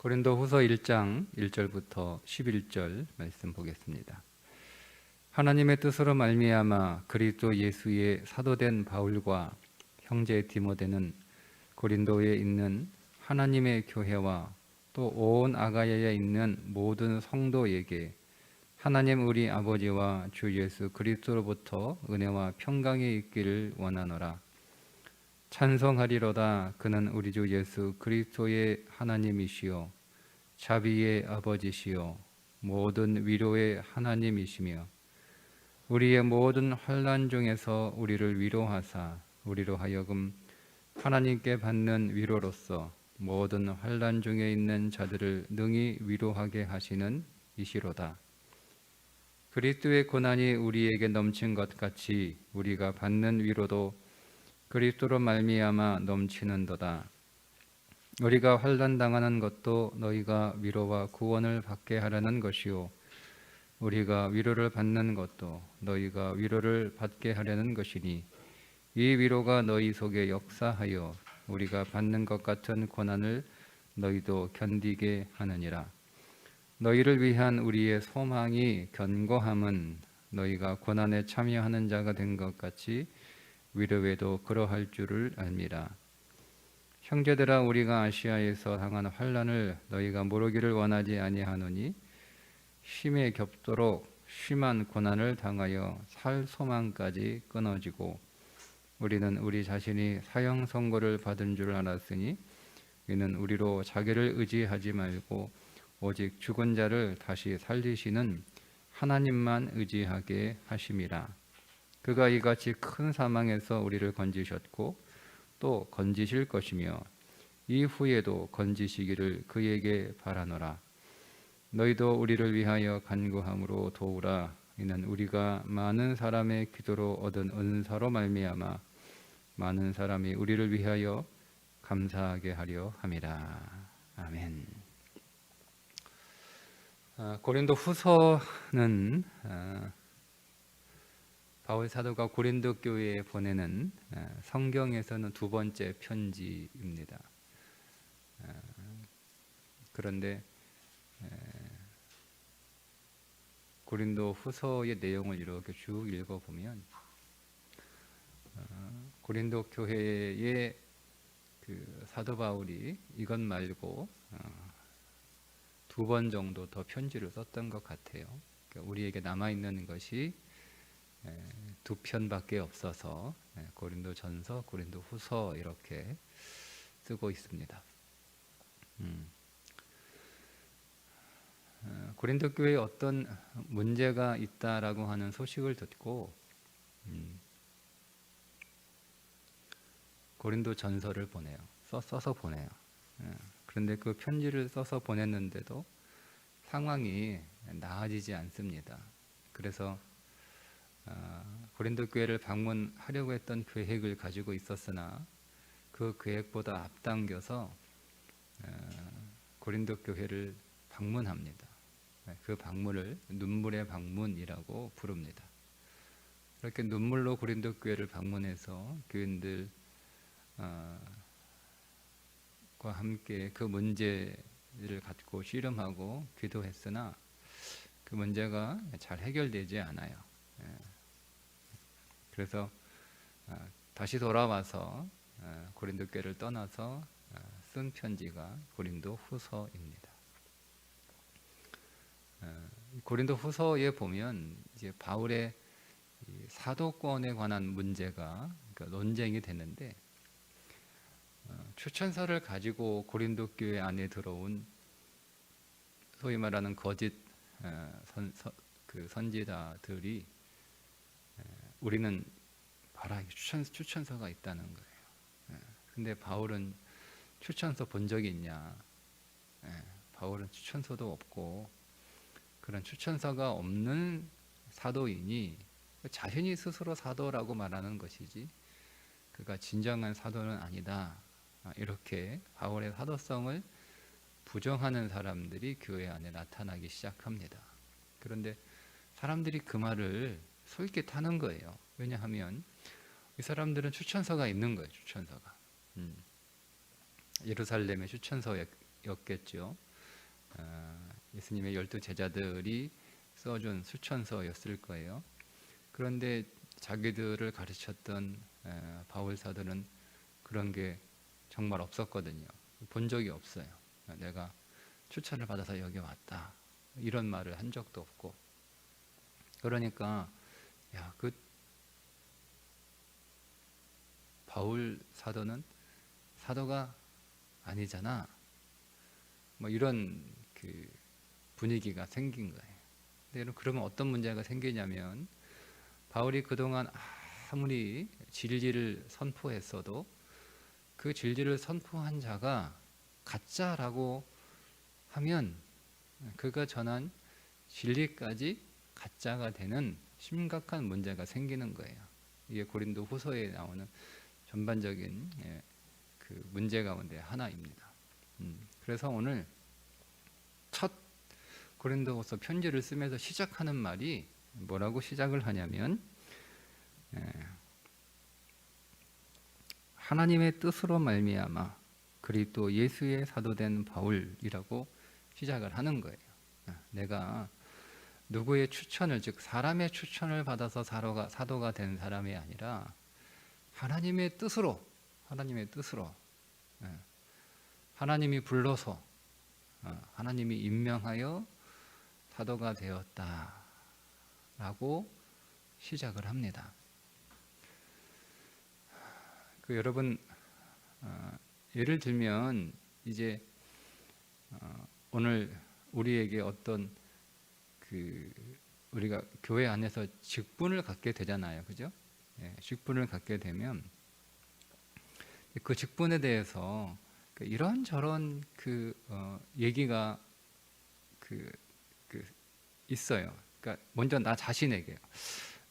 고린도후서 1장 1절부터 11절 말씀 보겠습니다. 하나님의 뜻으로 말미암아 그리스도 예수의 사도된 바울과 형제 디모데는 고린도에 있는 하나님의 교회와 또 온 아가야에 있는 모든 성도에게 하나님 우리 아버지와 주 예수 그리스도로부터 은혜와 평강이 있기를 원하노라. 찬송하리로다. 그는 우리 주 예수 그리스도의 하나님이시요 자비의 아버지시요 모든 위로의 하나님이시며 우리의 모든 환난 중에서 우리를 위로하사 우리로 하여금 하나님께 받는 위로로서 모든 환난 중에 있는 자들을 능히 위로하게 하시는 이시로다. 그리스도의 고난이 우리에게 넘친 것 같이 우리가 받는 위로도 그리스도로 말미암아 넘치는도다. 우리가 환난 당하는 것도 너희가 위로와 구원을 받게 하려는 것이요 우리가 위로를 받는 것도 너희가 위로를 받게 하려는 것이니 이 위로가 너희 속에 역사하여 우리가 받는 것 같은 고난을 너희도 견디게 하느니라. 너희를 위한 우리의 소망이 견고함은 너희가 고난에 참여하는 자가 된 것 같이 위로에도 그러할 줄을 알미라. 형제들아, 우리가 아시아에서 당한 환난을 너희가 모르기를 원하지 아니하노니 심에 겹도록 심한 고난을 당하여 살 소망까지 끊어지고 우리는 우리 자신이 사형 선고를 받은 줄 알았으니 이는 우리로 자기를 의지하지 말고 오직 죽은 자를 다시 살리시는 하나님만 의지하게 하심이라. 그가 이같이 큰 사망에서 우리를 건지셨고 또 건지실 것이며 이후에도 건지시기를 그에게 바라노라. 너희도 우리를 위하여 간구함으로 도우라. 이는 우리가 많은 사람의 기도로 얻은 은사로 말미암아 많은 사람이 우리를 위하여 감사하게 하려 함이라. 아멘. 고린도 후서는 바울 사도가 고린도 교회에 보내는 성경에서는 두 번째 편지입니다. 그런데 고린도 후서의 내용을 이렇게 쭉 읽어보면 고린도 교회의 그 사도 바울이 이것 말고 두 번 정도 더 편지를 썼던 것 같아요. 그러니까 우리에게 남아있는 것이 두 편밖에 없어서 고린도 전서, 고린도 후서 이렇게 쓰고 있습니다. 고린도 교회에 어떤 문제가 있다라고 하는 소식을 듣고 고린도 전서를 보내요. 써서 보내요. 그런데 그 편지를 써서 보냈는데도 상황이 나아지지 않습니다. 그래서 고린도 교회를 방문하려고 했던 계획을 가지고 있었으나 그 계획보다 앞당겨서 고린도 교회를 방문합니다. 그 방문을 눈물의 방문이라고 부릅니다. 이렇게 눈물로 고린도 교회를 방문해서 교인들 과 함께 그 문제를 갖고 씨름하고 기도했으나 그 문제가 잘 해결되지 않아요. 그래서 다시 돌아와서 고린도 교회를 떠나서 쓴 편지가 고린도 후서입니다. 고린도 후서에 보면 이제 바울의 사도권에 관한 문제가 논쟁이 되는데 추천서를 가지고 고린도 교회 안에 들어온 소위 말하는 거짓 선지자들이 우리는 봐라, 추천서가 있다는 거예요. 근데 바울은 추천서 본 적이 있냐? 바울은 추천서도 없고 그런 추천서가 없는 사도이니 자신이 스스로 사도라고 말하는 것이지 그가 진정한 사도는 아니다. 이렇게 바울의 사도성을 부정하는 사람들이 교회 안에 나타나기 시작합니다. 그런데 사람들이 그 말을 솔깃하는 거예요. 왜냐하면 이 사람들은 추천서가 있는 거예요. 추천서가 예루살렘의 추천서였겠죠. 예수님의 12 제자들이 써준 수천서였을 거예요. 그런데 자기들을 가르쳤던 바울 사도는 그런 게 정말 없었거든요. 본 적이 없어요. 내가 추천을 받아서 여기 왔다 이런 말을 한 적도 없고. 그러니까 야, 그 바울 사도는 사도가 아니잖아. 뭐 이런 그 분위기가 생긴 거예요. 근데 그러면 어떤 문제가 생기냐면 바울이 그동안 아무리 진리를 선포했어도 그 진리를 선포한 자가 가짜라고 하면 그가 전한 진리까지 가짜가 되는 심각한 문제가 생기는 거예요. 이게 고린도 후서에 나오는 전반적인 그 문제 가운데 하나입니다. 그래서 오늘 첫 고린도후서 편지를 쓰면서 시작하는 말이 뭐라고 시작을 하냐면 하나님의 뜻으로 말미암아 그리스도 예수의 사도된 바울이라고 시작을 하는 거예요. 내가 누구의 추천을, 즉 사람의 추천을 받아서 사도가 된 사람이 아니라 하나님의 뜻으로 하나님이 불러서 하나님이 임명하여 사도가 되었다라고 시작을 합니다. 여러분, 예를 들면 이제 오늘 우리에게 어떤 우리가 교회 안에서 직분을 갖게 되잖아요, 그죠? 직분을 갖게 되면 그 직분에 대해서 이런저런 얘기가 있어요. 그러니까 먼저 나 자신에게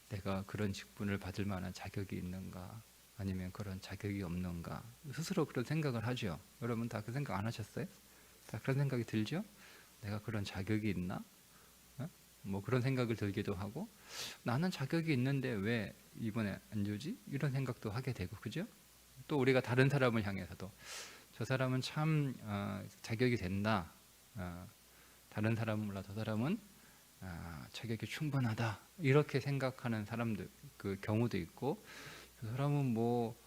내가 그런 직분을 받을 만한 자격이 있는가, 아니면 그런 자격이 없는가, 스스로 그런 생각을 하죠. 여러분 다 그 생각 안 하셨어요? 다 그런 생각이 들죠? 내가 그런 자격이 있나? 뭐 그런 생각을 들기도 하고, 나는 자격이 있는데 왜 이번에 안 주지? 이런 생각도 하게 되고, 그죠? 또 우리가 다른 사람을 향해서도 저 사람은 참 자격이 된다, 다른 사람은 몰라 저 사람은 자격이 충분하다, 이렇게 생각하는 사람들 그 경우도 있고, 그 사람은 뭐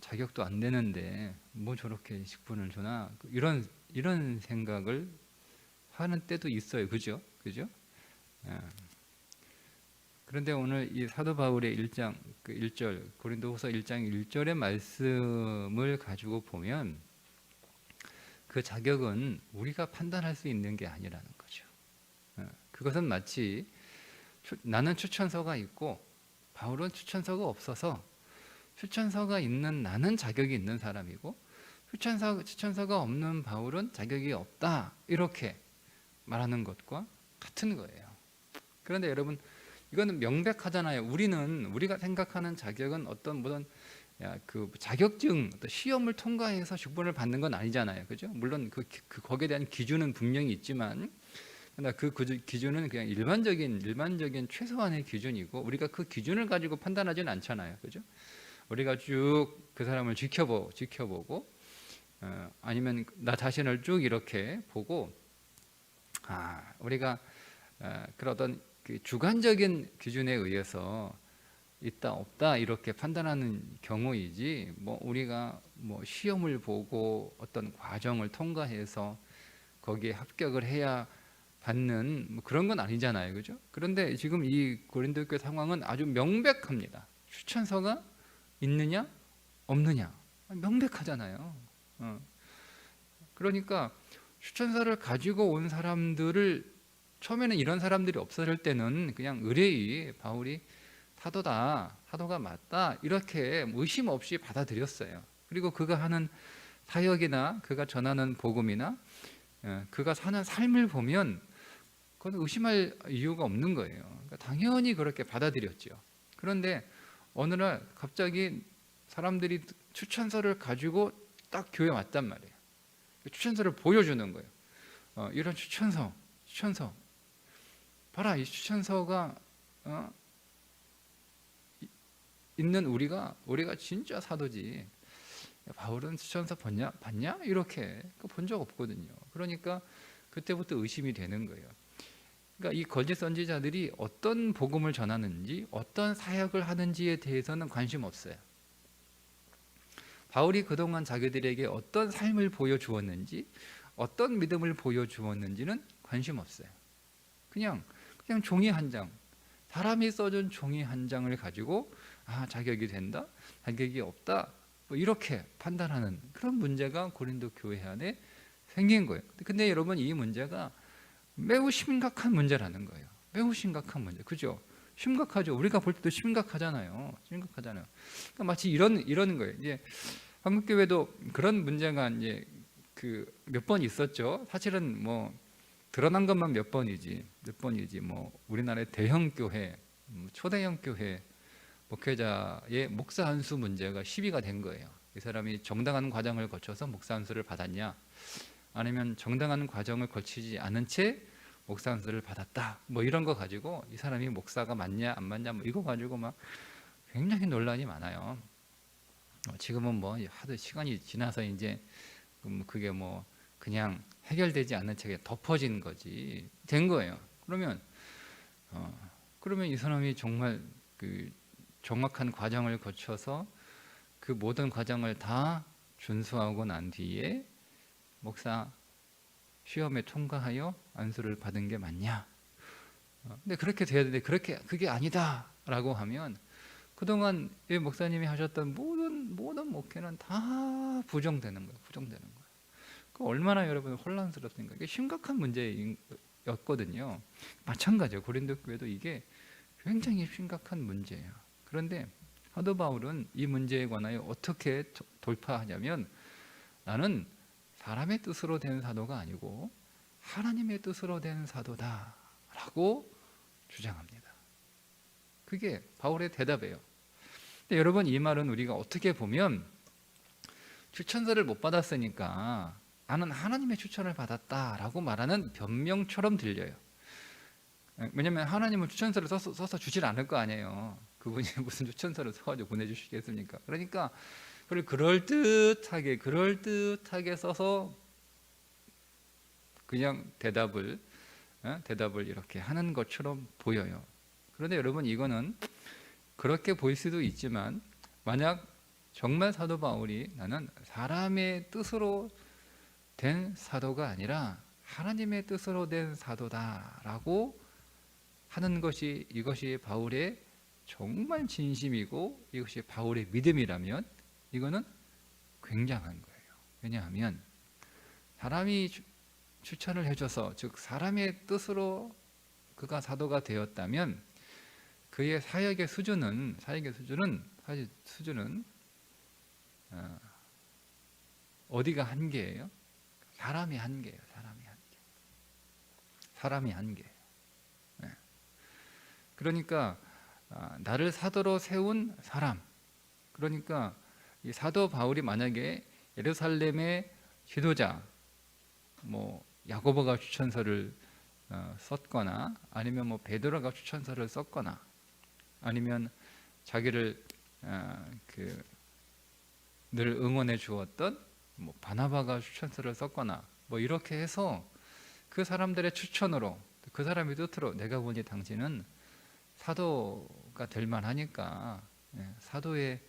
자격도 안 되는데 뭐 저렇게 직분을 주나, 이런 생각을 하는 때도 있어요. 그죠? 그런데 오늘 이 사도 바울의 1장 1절 고린도후서 1장 1절의 말씀을 가지고 보면 그 자격은 우리가 판단할 수 있는 게 아니라는 거죠. 그것은 마치 나는 추천서가 있고 바울은 추천서가 없어서 추천서가 있는 나는 자격이 있는 사람이고 추천서가 없는 바울은 자격이 없다, 이렇게 말하는 것과 같은 거예요. 그런데 여러분, 이거는 명백하잖아요. 우리가 생각하는 자격은 어떤 그 자격증, 어떤 시험을 통과해서 직분을 받는 건 아니잖아요, 그죠? 물론 거기에 대한 기준은 분명히 있지만, 그러나 그 기준은 그냥 일반적인 최소한의 기준이고, 우리가 그 기준을 가지고 판단하지는 않잖아요, 그죠? 우리가 쭉 그 사람을 지켜보고, 아니면 나 자신을 쭉 이렇게 보고, 우리가 그런 어떤 그 주관적인 기준에 의해서 있다 없다 이렇게 판단하는 경우이지, 뭐 우리가 뭐 시험을 보고 어떤 과정을 통과해서 거기에 합격을 해야 받는 뭐 그런 건 아니잖아요, 그죠? 그런데 지금 이 고린도 교회 상황은 아주 명백합니다. 추천서가 있느냐 없느냐 명백하잖아요. 그러니까 추천서를 가지고 온 사람들을, 처음에는 이런 사람들이 없었을 때는 그냥 의뢰의 바울이 사도가 맞다, 이렇게 의심 없이 받아들였어요. 그리고 그가 하는 사역이나 그가 전하는 복음이나 그가 사는 삶을 보면 그건 의심할 이유가 없는 거예요. 그러니까 당연히 그렇게 받아들였죠. 그런데 어느 날 갑자기 사람들이 추천서를 가지고 딱 교회에 왔단 말이에요. 추천서를 보여주는 거예요. 이런 추천서 봐라, 이 추천서가 있는 우리가 진짜 사도지. 바울은 추천서 봤냐? 이렇게 본 적 없거든요. 그러니까 그때부터 의심이 되는 거예요. 그러니까 이 거짓 선지자들이 어떤 복음을 전하는지, 어떤 사역을 하는지에 대해서는 관심 없어요. 바울이 그동안 자기들에게 어떤 삶을 보여주었는지, 어떤 믿음을 보여주었는지는 관심 없어요. 그냥 종이 한 장, 사람이 써준 종이 한 장을 가지고 자격이 된다, 자격이 없다, 뭐 이렇게 판단하는 그런 문제가 고린도 교회 안에 생긴 거예요. 근데 여러분, 이 문제가 매우 심각한 문제라는 거예요. 매우 심각한 문제, 그죠? 심각하죠. 우리가 볼 때도 심각하잖아요. 그러니까 마치 이런 거예요. 이제 한국 교회도 그런 문제가 이제 그 몇 번 있었죠. 사실은 뭐 드러난 것만 몇 번이지 뭐 우리나라의 대형 교회, 초대형 교회 목회자의 목사 안수 문제가 시비가 된 거예요. 이 사람이 정당한 과정을 거쳐서 목사 안수를 받았냐, 아니면 정당한 과정을 거치지 않은 채 목사 안수를 받았다, 뭐 이런 거 가지고 이 사람이 목사가 맞냐 안 맞냐 뭐 이거 가지고 막 굉장히 논란이 많아요. 지금은 뭐 하도 시간이 지나서 이제 그게 뭐 그냥 해결되지 않는 채 덮어진 거지 된 거예요. 그러면 이 사람이 정말 그 정확한 과정을 거쳐서 그 모든 과정을 다 준수하고 난 뒤에 목사 시험에 통과하여 안수를 받은 게 맞냐? 근데 그렇게 돼야 되는데 그게 아니다라고 하면 그동안 이 목사님이 하셨던 모든 목회는 다 부정되는 거예요. 그 얼마나 여러분 혼란스럽습니까? 이게 심각한 문제였거든요. 마찬가지예요. 고린도 교회도 이게 굉장히 심각한 문제예요. 그런데 사도 바울은 이 문제에 관하여 어떻게 돌파하냐면, 나는 사람의 뜻으로 된 사도가 아니고 하나님의 뜻으로 된 사도다라고 주장합니다. 그게 바울의 대답이에요. 근데 여러분, 이 말은 우리가 어떻게 보면 추천서를 못 받았으니까 나는 하나님의 추천을 받았다라고 말하는 변명처럼 들려요. 왜냐하면 하나님은 추천서를 써서 주질 않을 거 아니에요. 그분이 무슨 추천서를 써가지고 보내주시겠습니까? 그러니까 그걸 그럴듯하게 써서 그냥 대답을 이렇게 하는 것처럼 보여요. 그런데 여러분, 이거는 그렇게 보일 수도 있지만, 만약 정말 사도 바울이 나는 사람의 뜻으로 된 사도가 아니라 하나님의 뜻으로 된 사도다라고 하는 것이, 이것이 바울의 정말 진심이고 이것이 바울의 믿음이라면 이거는 굉장한 거예요. 왜냐하면 사람이 추천을 해줘서, 즉 사람의 뜻으로 그가 사도가 되었다면 그의 사역의 수준은 어디가 한계예요? 사람이 한계예요. 사람이 한계. 네. 그러니까 나를 사도로 세운 사람. 그러니까 이 사도 바울이 만약에 예루살렘의 지도자, 뭐 야고보가 추천서를 썼거나, 아니면 뭐 베드로가 추천서를 썼거나, 아니면 자기를 늘 응원해 주었던 뭐 바나바가 추천서를 썼거나, 뭐 이렇게 해서 그 사람들의 추천으로, 그 사람의 뜻으로 내가 보니 당신은 사도가 될 만하니까 사도의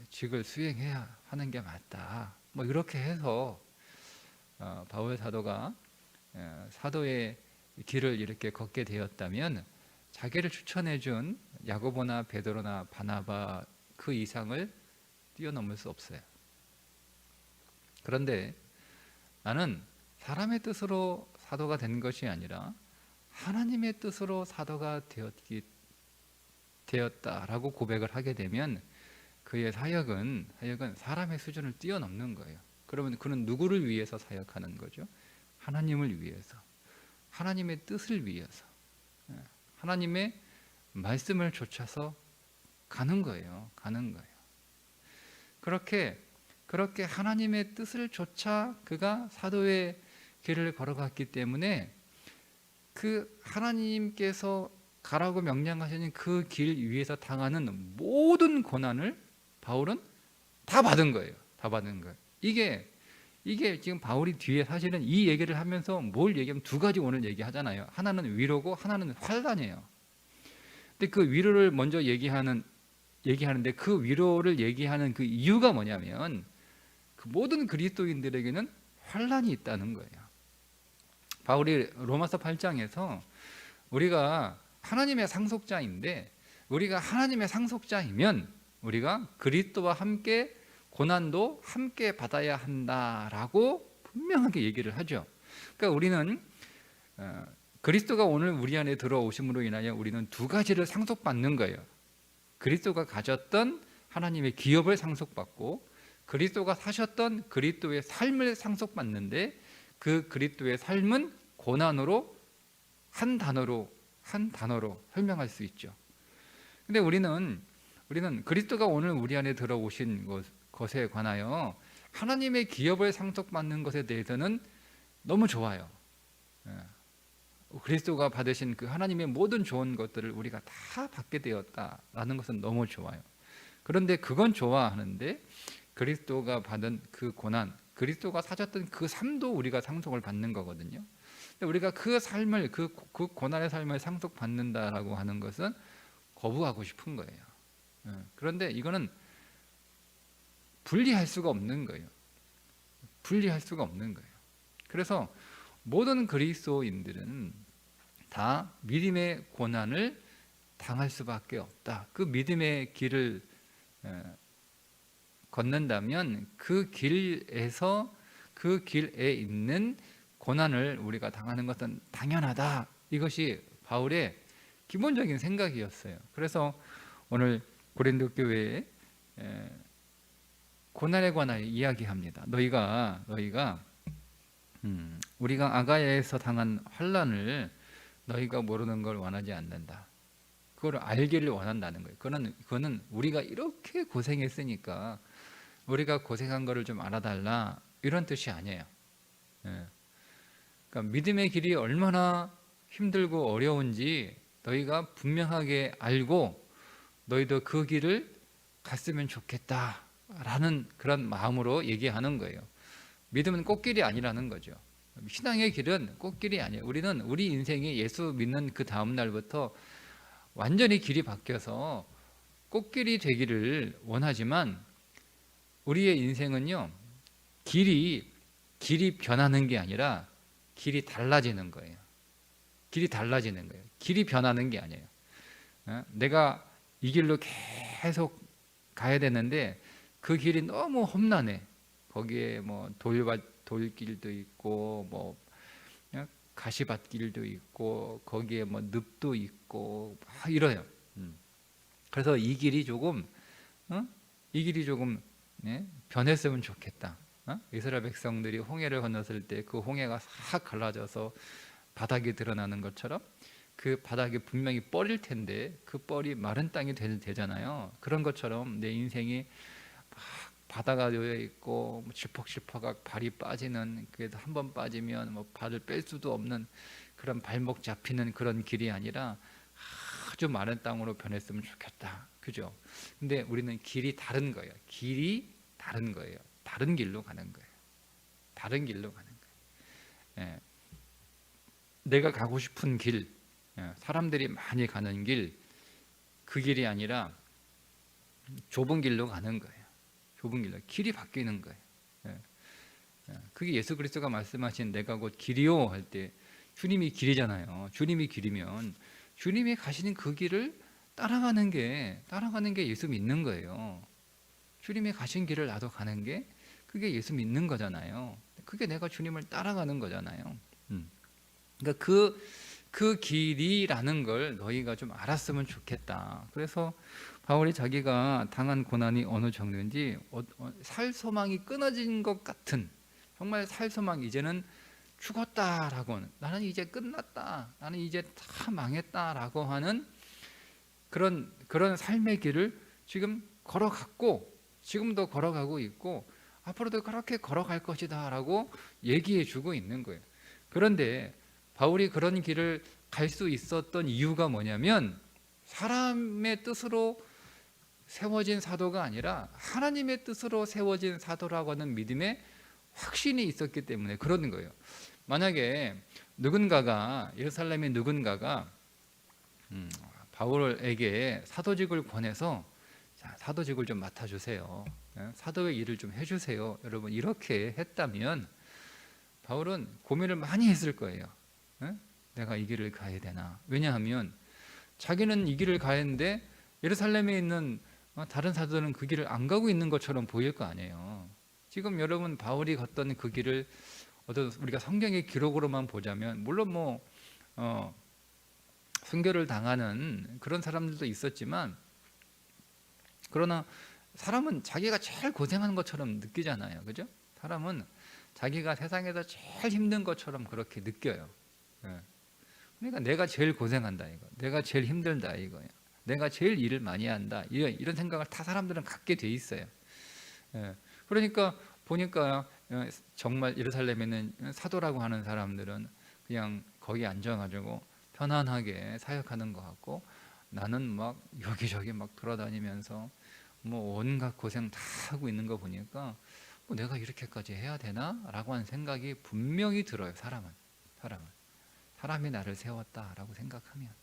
직을 수행해야 하는 게 맞다, 뭐 이렇게 해서 바울 사도가 사도의 길을 이렇게 걷게 되었다면, 자기를 추천해 준 야고보나 베드로나 바나바 그 이상을 뛰어넘을 수 없어요. 그런데 나는 사람의 뜻으로 사도가 된 것이 아니라 하나님의 뜻으로 사도가 되었다라고 고백을 하게 되면 그의 사역은 사람의 수준을 뛰어넘는 거예요. 그러면 그는 누구를 위해서 사역하는 거죠? 하나님을 위해서, 하나님의 뜻을 위해서, 하나님의 말씀을 좇아서 가는 거예요. 그렇게 하나님의 뜻을 좇아 그가 사도의 길을 걸어갔기 때문에 그 하나님께서 가라고 명령하시는 그 길 위에서 당하는 모든 고난을 바울은 다 받은 거예요. 이게 이게 지금 바울이 뒤에 사실은 이 얘기를 하면서 뭘 얘기하면 두 가지 오늘 얘기하잖아요. 하나는 위로고 하나는 환난이에요. 근데 그 위로를 먼저 얘기하는데 그 위로를 얘기하는 그 이유가 뭐냐면 그 모든 그리스도인들에게는 환난이 있다는 거예요. 바울이 로마서 8장에서 우리가 하나님의 상속자인데, 우리가 하나님의 상속자이면 우리가 그리스도와 함께 고난도 함께 받아야 한다라고 분명하게 얘기를 하죠. 그러니까 우리는 그리스도가 오늘 우리 안에 들어오심으로 인하여 우리는 두 가지를 상속받는 거예요. 그리스도가 가졌던 하나님의 기업을 상속받고 그리스도가 사셨던 그리스도의 삶을 상속받는데, 그 그리스도의 삶은 고난으로 한 단어로 설명할 수 있죠. 근데 우리는 그리스도가 오늘 우리 안에 들어오신 것에 관하여 하나님의 기업을 상속받는 것에 대해서는 너무 좋아요. 그리스도가 받으신 그 하나님의 모든 좋은 것들을 우리가 다 받게 되었다라는 것은 너무 좋아요. 그런데 그건 좋아하는데 그리스도가 받은 그 고난, 그리스도가 사셨던 그 삶도 우리가 상속을 받는 거거든요. 우리가 그 삶을, 그 고난의 삶을 상속받는다라고 하는 것은 거부하고 싶은 거예요. 그런데 이거는 분리할 수가 없는 거예요. 분리할 수가 없는 거예요. 그래서 모든 그리스도인들은 다 믿음의 고난을 당할 수밖에 없다. 그 믿음의 길을 걷는다면 그 길에서, 그 길에 있는 고난을 우리가 당하는 것은 당연하다. 이것이 바울의 기본적인 생각이었어요. 그래서 오늘 고린도 교회에 고난에 관하여 이야기합니다. 너희가 우리가 아가야에서 당한 환난을 너희가 모르는 걸 원하지 않는다. 그걸 알기를 원한다는 거예요. 그거는 우리가 이렇게 고생했으니까 우리가 고생한 거를 좀 알아달라, 이런 뜻이 아니에요. 그러니까 믿음의 길이 얼마나 힘들고 어려운지 너희가 분명하게 알고 너희도 그 길을 갔으면 좋겠다라는 그런 마음으로 얘기하는 거예요. 믿음은 꽃길이 아니라는 거죠. 신앙의 길은 꽃길이 아니에요. 우리는 우리 인생이 예수 믿는 그 다음 날부터 완전히 길이 바뀌어서 꽃길이 되기를 원하지만 우리의 인생은요, 길이 변하는 게 아니라 길이 달라지는 거예요. 길이 달라지는 거예요. 길이 변하는 게 아니에요. 내가 이 길로 계속 가야 되는데 그 길이 너무 험난해. 거기에 뭐 돌길도 있고 뭐 가시밭길도 있고 거기에 뭐 늪도 있고 막 이래요. 그래서 이 길이 조금 변했으면 좋겠다. 이스라엘 백성들이 홍해를 건넜을 때 그 홍해가 싹 갈라져서 바닥이 드러나는 것처럼 그 바닥이 분명히 뻘일 텐데 그 뻘이 마른 땅이 되잖아요. 그런 것처럼 내 인생이 막 바다가 놓여 있고 질퍽질퍽하고 발이 빠지는, 그래도 한번 빠지면 뭐 발을 뺄 수도 없는 그런 발목 잡히는 그런 길이 아니라 아주 마른 땅으로 변했으면 좋겠다. 그죠? 근데 우리는 길이 다른 거예요. 길이 다른 거예요. 다른 길로 가는 거예요. 다른 길로 가는 거예요. 예. 내가 가고 싶은 길, 사람들이 많이 가는 길, 그 길이 아니라 좁은 길로 가는 거예요. 좁은 길로. 길이 바뀌는 거예요. 그게 예수 그리스도가 말씀하신 내가 곧 길이요 할 때 주님이 길이잖아요. 주님이 길이면 주님이 가시는 그 길을 따라가는 게 예수 믿는 거예요. 주님이 가신 길을 나도 가는 게 그게 예수 믿는 거잖아요. 그게 내가 주님을 따라가는 거잖아요. 그러니까 그 길이라는 걸 너희가 좀 알았으면 좋겠다. 그래서 바울이 자기가 당한 고난이 어느 정도인지 살 소망이 끊어진 것 같은, 정말 살 소망, 이제는 죽었다라고, 나는 이제 끝났다, 나는 이제 다 망했다라고 하는 그런 삶의 길을 지금 걸어갔고 지금도 걸어가고 있고 앞으로도 그렇게 걸어갈 것이다 라고 얘기해 주고 있는 거예요. 그런데 바울이 그런 길을 갈 수 있었던 이유가 뭐냐면 사람의 뜻으로 세워진 사도가 아니라 하나님의 뜻으로 세워진 사도라고 하는 믿음의 확신이 있었기 때문에 그러는 거예요. 만약에 누군가가 예루살렘의 누군가가 바울에게 사도직을 권해서 자, 사도직을 좀 맡아주세요. 사도의 일을 좀 해주세요. 여러분 이렇게 했다면 바울은 고민을 많이 했을 거예요. 내가 이 길을 가야 되나? 왜냐하면 자기는 이 길을 가야 하는데 예루살렘에 있는 다른 사도들은 그 길을 안 가고 있는 것처럼 보일 거 아니에요. 지금 여러분 바울이 걷던 그 길을 우리가 성경의 기록으로만 보자면 물론 순교를 당하는 그런 사람들도 있었지만 그러나 사람은 자기가 제일 고생하는 것처럼 느끼잖아요. 그죠? 사람은 자기가 세상에서 제일 힘든 것처럼 그렇게 느껴요. 그러니까 내가 제일 고생한다 이거. 내가 제일 힘들다 이거예요. 내가 제일 일을 많이 한다. 이런 생각을 다 사람들은 갖게 돼 있어요. 그러니까 보니까 정말 예루살렘에는 사도라고 하는 사람들은 그냥 거기 앉아가지고 편안하게 사역하는 것 같고 나는 막 여기저기 막 돌아다니면서 뭐 온갖 고생 다 하고 있는 거 보니까 내가 이렇게까지 해야 되나? 라고 하는 생각이 분명히 들어요. 사람이 나를 세웠다라고 생각하면.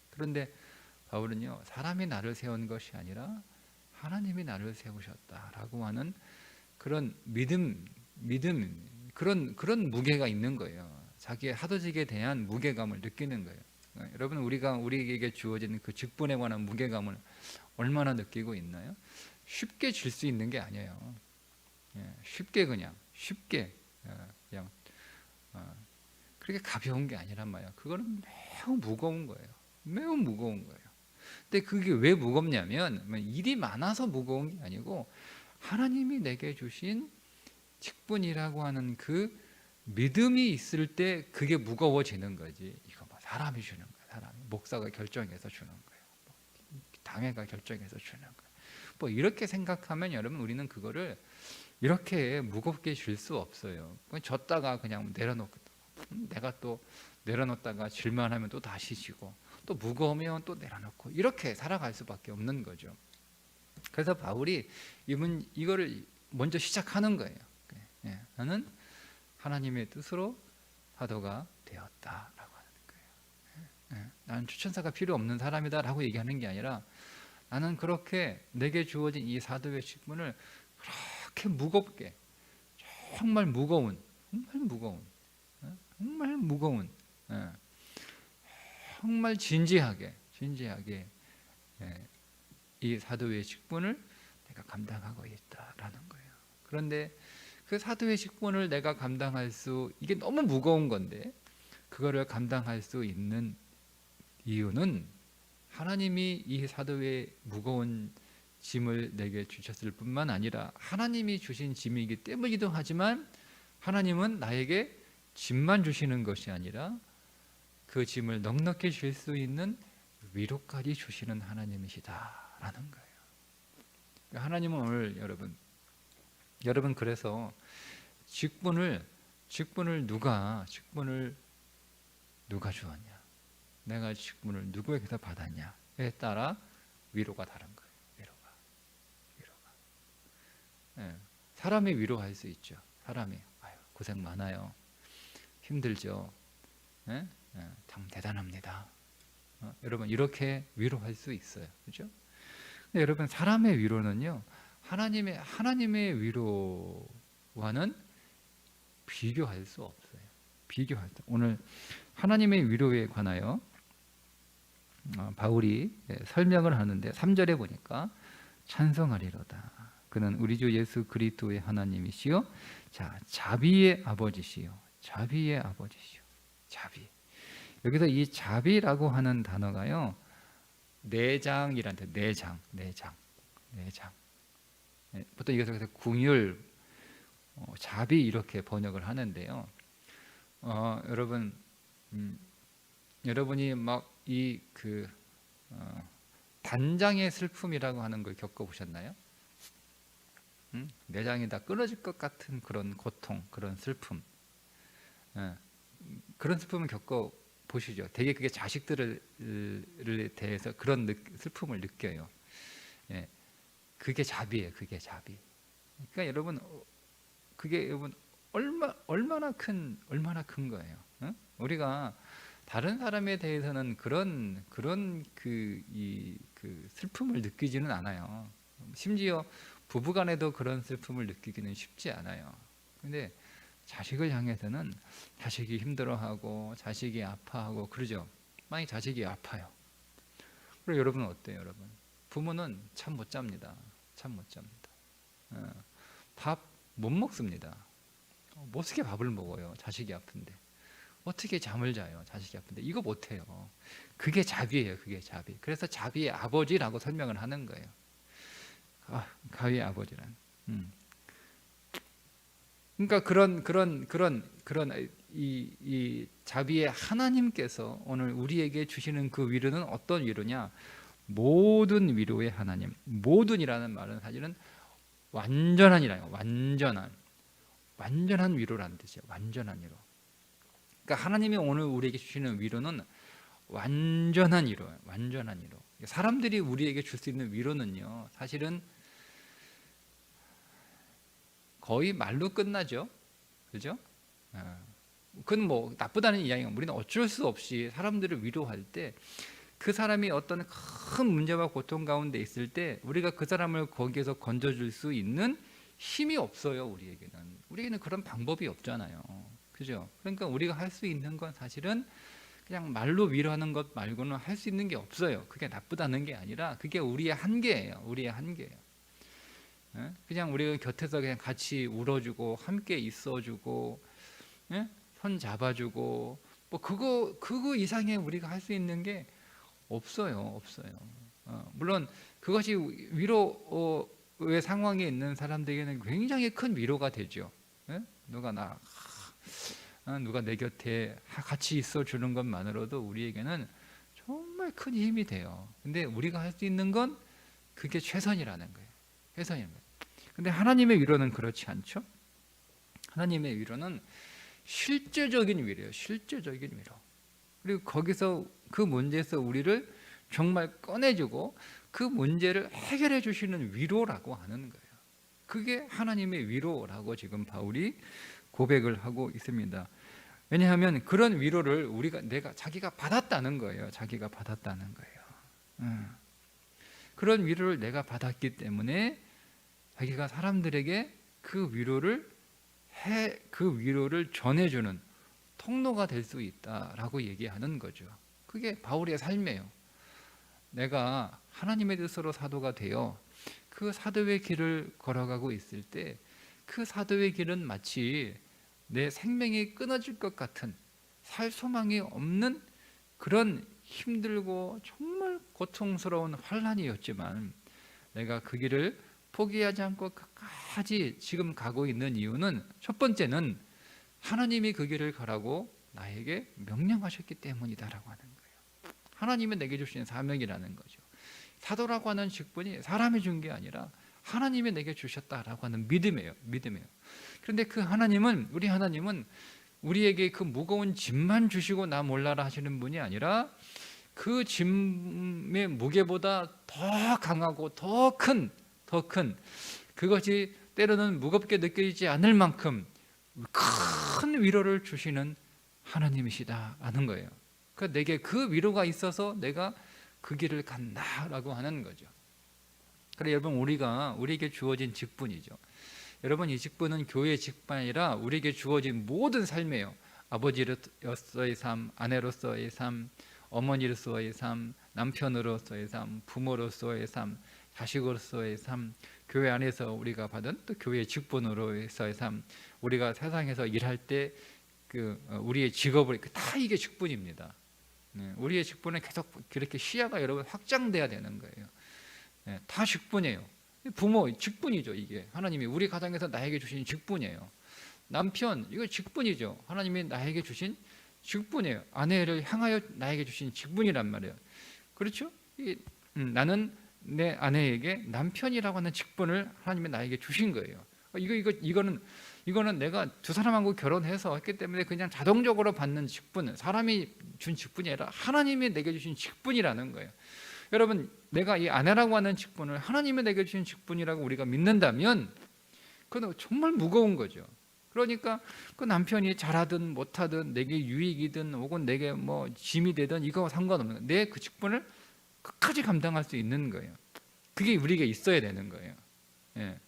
그런데 바울은요, 사람이 나를 세운 것이 아니라 하나님이 나를 세우셨다라고 하는 그런 믿음 그런 무게가 있는 거예요. 자기의 하도직에 대한 무게감을 느끼는 거예요. 여러분 우리에게 주어진 그 직분에 관한 무게감을 얼마나 느끼고 있나요? 쉽게 질 수 있는 게 아니에요. 쉽게 그냥 그렇게 가벼운 게 아니란 말이에요. 그거는 매우 무거운 거예요. 매우 무거운 거예요. 근데 그게 왜 무겁냐면 일이 많아서 무거운 게 아니고 하나님이 내게 주신 직분이라고 하는 그 믿음이 있을 때 그게 무거워지는 거지. 이거 뭐 사람이 주는 거야. 사람이 목사가 결정해서 주는 거예요. 당회가 결정해서 주는 거예요. 뭐 이렇게 생각하면 여러분 우리는 그거를 이렇게 무겁게 줄 수 없어요. 졌다가 그냥 내려놓고 내가 또 내려놓다가 질만 하면 또 다시 지고 또 무거우면 또 내려놓고 이렇게 살아갈 수밖에 없는 거죠. 그래서 바울이 이거를 먼저 시작하는 거예요. 나는 하나님의 뜻으로 사도가 되었다라고 하는 거예요. 나는 추천사가 필요 없는 사람이다라고 얘기하는 게 아니라 나는 그렇게 내게 주어진 이 사도의 직분을 그렇게 무겁게 정말 무거운 정말 진지하게 이 사도의 직분을 내가 감당하고 있다라는 거예요. 그런데 그 사도의 직분을 내가 감당할 이게 너무 무거운 건데 그거를 감당할 수 있는 이유는 하나님이 이 사도의 무거운 짐을 내게 주셨을 뿐만 아니라 하나님이 주신 짐이기 때문이기도 하지만 하나님은 나에게 짐만 주시는 것이 아니라 그 짐을 넉넉히 줄 수 있는 위로까지 주시는 하나님이시다라는 거예요. 하나님은 오늘 여러분 그래서 직분을 누가 주었냐, 내가 직분을 누구에게서 받았냐에 따라 위로가 다른 거예요. 위로가. 사람이 위로할 수 있죠. 사람이 고생 많아요, 힘들죠, 참 대단합니다. 여러분 이렇게 위로할 수 있어요, 그렇죠? 근데 여러분 사람의 위로는요, 하나님의 위로와는 비교할 수 없어요. 오늘 하나님의 위로에 관하여 바울이 설명을 하는데 3절에 보니까 찬송하리로다. 그는 우리 주 예수 그리스도의 하나님이시요, 자 자비의 아버지시요. 자비. 여기서 이 자비라고 하는 단어가요, 내장이란데 내장. 보통 이것을 궁율, 자비 이렇게 번역을 하는데요. 여러분이 막 단장의 슬픔이라고 하는 걸 겪어보셨나요? 내장이 다 끊어질 것 같은 그런 고통, 그런 슬픔, 그런 슬픔을 겪어보시죠. 되게 그게 자식들에 대해서 그런 슬픔을 느껴요. 그게 자비예요. 그게 자비. 그러니까 여러분 그게 여러분 얼마나 큰 거예요. 응? 우리가 다른 사람에 대해서는 그런 그 슬픔을 느끼지는 않아요. 심지어 부부간에도 그런 슬픔을 느끼기는 쉽지 않아요. 근데 자식을 향해서는 자식이 힘들어하고 자식이 아파하고 그러죠. 만약 자식이 아파요. 그리고 여러분은 어때요, 여러분? 부모는 참 못 잡니다. 참 못 잡니다. 밥 못 먹습니다. 못 쓰게 밥을 먹어요. 자식이 아픈데. 어떻게 잠을 자요? 자식이 아픈데. 이거 못해요. 그게 자비예요. 그게 자비. 그래서 자비의 아버지라고 설명을 하는 거예요. 가위의 아버지란. 그러니까 그런 이 자비의 하나님께서 오늘 우리에게 주시는 그 위로는 어떤 위로냐? 모든 위로의 하나님. 모든이라는 말은 사실은 완전한이라요. 완전한 위로라는 뜻이에요. 완전한 위로. 그러니까 하나님이 오늘 우리에게 주시는 위로는 완전한 위로예요. 완전한 위로. 사람들이 우리에게 줄 수 있는 위로는요, 사실은 거의 말로 끝나죠. 그죠? 그건 뭐 나쁘다는 이야기가, 우리는 어쩔 수 없이 사람들을 위로할 때 그 사람이 어떤 큰 문제와 고통 가운데 있을 때 우리가 그 사람을 거기에서 건져줄 수 있는 힘이 없어요. 우리에게는 그런 방법이 없잖아요. 그죠? 그러니까 우리가 할 수 있는 건 사실은 그냥 말로 위로하는 것 말고는 할 수 있는 게 없어요. 그게 나쁘다는 게 아니라 그게 우리의 한계예요. 그냥 우리가 곁에서 그냥 같이 울어주고 함께 있어주고, 손 잡아주고, 뭐 그거 이상의 우리가 할 수 있는 게 없어요. 물론 그것이 위로의 상황에 있는 사람들에게는 굉장히 큰 위로가 되죠. 누가 내 곁에 같이 있어주는 것만으로도 우리에게는 정말 큰 힘이 돼요. 근데 우리가 할 수 있는 건 그게 최선이라는 거예요. 근데 하나님의 위로는 그렇지 않죠. 하나님의 위로는 실제적인 위로예요. 실제적인 위로. 그리고 거기서 그 문제에서 우리를 정말 꺼내주고 그 문제를 해결해 주시는 위로라고 하는 거예요. 그게 하나님의 위로라고 지금 바울이 고백을 하고 있습니다. 왜냐하면 그런 위로를 자기가 받았다는 거예요. 그런 위로를 내가 받았기 때문에 자기가 사람들에게 그 위로를 전해주는 통로가 될 수 있다라고 얘기하는 거죠. 그게 바울의 삶이에요. 내가 하나님의 뜻으로 사도가 되어 그 사도의 길을 걸어가고 있을 때 그 사도의 길은 마치 내 생명이 끊어질 것 같은, 살 소망이 없는 그런 힘들고 정말 고통스러운 환란이었지만 내가 그 길을 포기하지 않고 끝까지 지금 가고 있는 이유는, 첫 번째는 하나님이 그 길을 가라고 나에게 명령하셨기 때문이다라고 하는 거예요. 하나님이 내게 주신 사명이라는 거죠. 사도라고 하는 직분이 사람이 준 게 아니라 하나님이 내게 주셨다라고 하는 믿음이에요. 그런데 우리 하나님은 우리에게 그 무거운 짐만 주시고 나 몰라라 하시는 분이 아니라 그 짐의 무게보다 더 강하고 더 큰 그것이 때로는 무겁게 느껴지지 않을 만큼 큰 위로를 주시는 하나님이시다라는 거예요. 그러니까 내게 그 위로가 있어서 내가 그 길을 간다라고 하는 거죠. 그래, 여러분, 우리에게 주어진 직분이죠. 여러분, 이 직분은 교회의 직분이 아니라 우리에게 주어진 모든 삶이에요. 아버지로서의 삶, 아내로서의 삶, 어머니로서의 삶, 남편으로서의 삶, 부모로서의 삶, 자식으로서의 삶, 교회 안에서 우리가 받은 또 교회의 직분으로서의 삶, 우리가 세상에서 일할 때 우리의 직업을, 다 이게 직분입니다. 우리의 직분은 계속 그렇게 시야가 여러분 확장돼야 되는 거예요. 다 직분이에요. 부모 직분이죠. 이게 하나님이 우리 가정에서 나에게 주신 직분이에요. 남편, 이거 직분이죠. 하나님이 나에게 주신 직분이에요. 아내를 향하여 나에게 주신 직분이란 말이에요. 그렇죠? 나는 내 아내에게 남편이라고 하는 직분을 하나님이 나에게 주신 거예요. 이거는 내가 두 사람하고 결혼해서 했기 때문에 그냥 자동적으로 받는 직분, 사람이 준 직분이 아니라 하나님이 내게 주신 직분이라는 거예요. 여러분, 내가 이 아내라고 하는 직분을 하나님이 내게 주신 직분이라고 우리가 믿는다면 그건 정말 무거운 거죠. 그러니까 그 남편이 잘하든 못하든 내게 유익이든 혹은 내게 뭐 짐이 되든 이거 상관없는 거예요. 내 그 직분을 끝까지 감당할 수 있는 거예요. 그게 우리에게 있어야 되는 거예요. 예.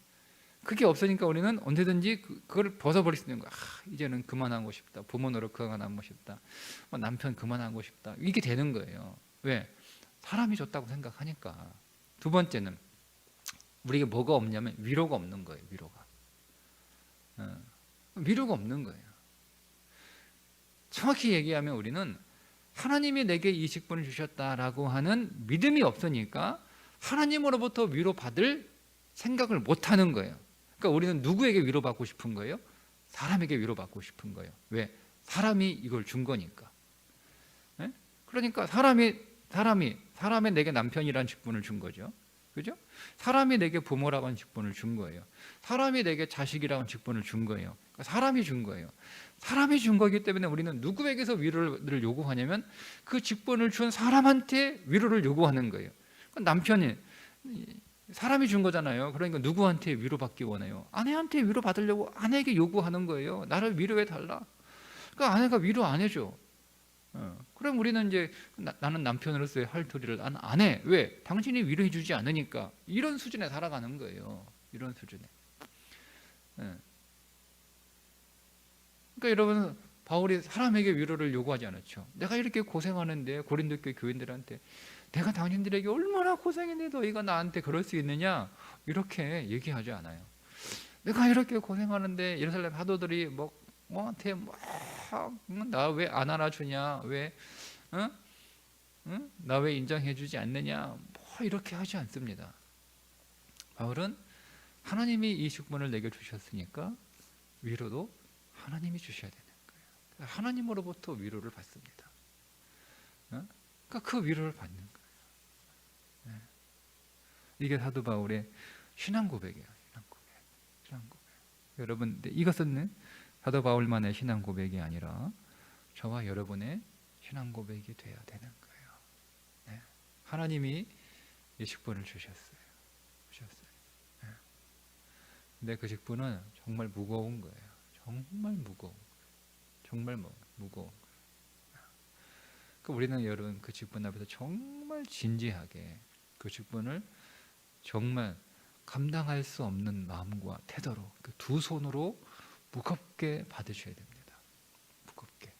그게 없으니까 우리는 언제든지 그걸 벗어버릴 수 있는 거야. 이제는 그만하고 싶다. 부모 노릇 그만하고 싶다. 남편 그만하고 싶다. 이게 되는 거예요. 왜? 사람이 줬다고 생각하니까. 두 번째는 우리에게 뭐가 없냐면 위로가 없는 거예요. 위로가. 위로가 없는 거예요. 정확히 얘기하면 우리는 하나님이 내게 이 직분을 주셨다라고 하는 믿음이 없으니까 하나님으로부터 위로받을 생각을 못하는 거예요. 그러니까 우리는 누구에게 위로받고 싶은 거예요? 사람에게 위로받고 싶은 거예요. 왜? 사람이 이걸 준 거니까. 네? 그러니까 사람이 내게 남편이라는 직분을 준 거죠. 그죠? 사람이 내게 부모라고 하는 직분을 준 거예요. 사람이 내게 자식이라고 하는 직분을 준 거예요. 그러니까 사람이 준 거예요. 사람이 준 거기 때문에 우리는 누구에게서 위로를 요구하냐면 그 직분을 준 사람한테 위로를 요구하는 거예요. 그러니까 남편이 사람이 준 거잖아요. 그러니까 누구한테 위로받기 원해요? 아내한테 위로받으려고 아내에게 요구하는 거예요. 나를 위로해 달라. 그러니까 아내가 위로 안 해줘. 그럼 우리는 이제 나는 남편으로서의 할 도리를 안 해. 왜? 당신이 위로해 주지 않으니까. 이런 수준에 살아가는 거예요. 이런 수준에. 그러니까 여러분, 바울이 사람에게 위로를 요구하지 않았죠. 내가 이렇게 고생하는데 고린도 교회 교인들한테 내가 당신들에게 얼마나 고생했는데 너희가 나한테 그럴 수 있느냐, 이렇게 얘기하지 않아요. 내가 이렇게 고생하는데 예루살렘 사도들이 뭐한테 나 왜 안 알아주냐, 왜 나 왜 인정해주지 않느냐, 이렇게 하지 않습니다. 바울은 하나님이 이 직분을 내게 주셨으니까 위로도 하나님이 주셔야 되는 거예요. 하나님으로부터 위로를 받습니다. 그러니까 그 위로를 받는 거예요. 이게 사도 바울의 신앙 고백이에요. 신앙 고백. 여러분, 이것은 사도 바울만의 신앙 고백이 아니라 저와 여러분의 신앙 고백이 되어야 되는 거예요. 네. 하나님이 이 직분을 주셨어요. 근데 그 직분은 정말 무거운 거예요. 정말 무거운 거예요. 우리는 여러분 그 직분 앞에서 정말 진지하게 그 직분을 정말 감당할 수 없는 마음과 태도로 그 두 손으로 무겁게 받으셔야 됩니다. 무겁게.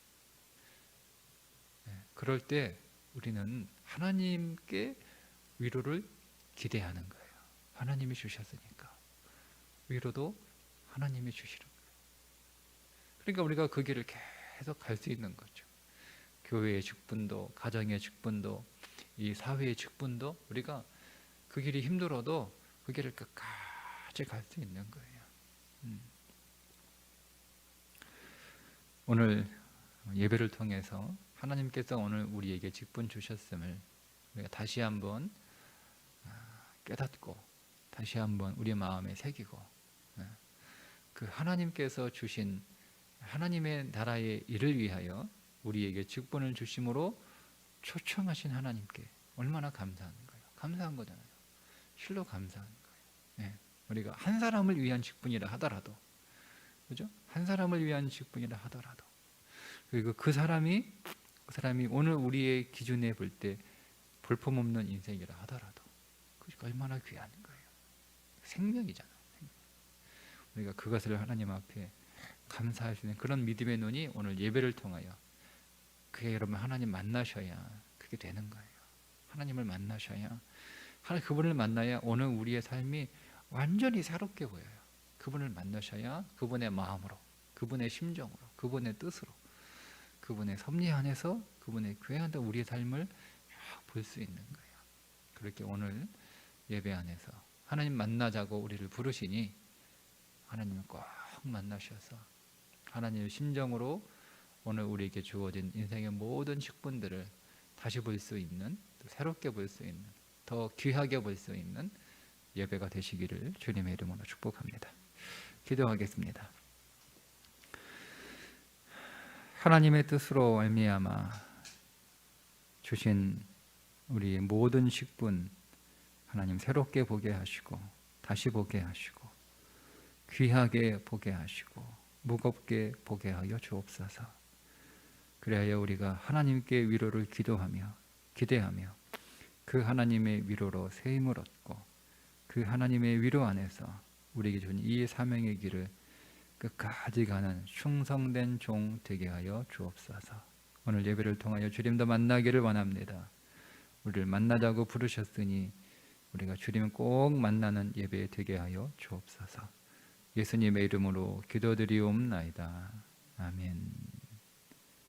그럴 때 우리는 하나님께 위로를 기대하는 거예요. 하나님이 주셨으니까. 위로도 하나님이 주시는 거예요. 그러니까 우리가 그 길을 계속 갈 수 있는 거죠. 교회의 직분도, 가정의 직분도, 이 사회의 직분도 우리가 그 길이 힘들어도 그 길을 끝까지 갈 수 있는 거예요. 오늘 예배를 통해서 하나님께서 오늘 우리에게 직분 주셨음을 우리가 다시 한번 깨닫고 다시 한번 우리 마음에 새기고 그 하나님께서 주신 하나님의 나라의 일을 위하여 우리에게 직분을 주심으로 초청하신 하나님께 얼마나 감사한 거예요. 감사한 거잖아요. 실로 감사한 거예요. 우리가 한 사람을 위한 직분이라 하더라도, 그죠? 한 사람을 위한 직분이라 하더라도, 그리고 그 사람이 오늘 우리의 기준에 볼 때 볼품없는 인생이라 하더라도, 그게 얼마나 귀한 거예요. 생명이잖아요. 우리가 그것을 하나님 앞에 감사할 수 있는 그런 믿음의 눈이 오늘 예배를 통하여, 그게 여러분 하나님 만나셔야 그게 되는 거예요. 하나님을 만나셔야, 그분을 만나야 오늘 우리의 삶이 완전히 새롭게 보여요. 그분을 만나셔야 그분의 마음으로, 그분의 심정으로, 그분의 뜻으로, 그분의 섭리 안에서 그분의 교회 안에서 우리의 삶을 볼 수 있는 거예요. 그렇게 오늘 예배 안에서 하나님 만나자고 우리를 부르시니 하나님을 꼭 만나셔서 하나님의 심정으로 오늘 우리에게 주어진 인생의 모든 직분들을 다시 볼 수 있는, 새롭게 볼 수 있는, 더 귀하게 볼 수 있는 예배가 되시기를 주님의 이름으로 축복합니다. 기도하겠습니다. 하나님의 뜻으로 말미암아 주신 우리 모든 직분 하나님 새롭게 보게 하시고 다시 보게 하시고 귀하게 보게 하시고 무겁게 보게 하여 주옵소서. 그래야 우리가 하나님께 위로를 기도하며 기대하며 그 하나님의 위로로 새 힘을 얻고 그 하나님의 위로 안에서 우리에게 준 이 사명의 길을 끝까지 가는 충성된 종 되게 하여 주옵소서. 오늘 예배를 통하여 주님도 만나기를 원합니다. 우리를 만나자고 부르셨으니 우리가 주님을 꼭 만나는 예배 되게 하여 주옵소서. 예수님의 이름으로 기도드리옵나이다. 아멘.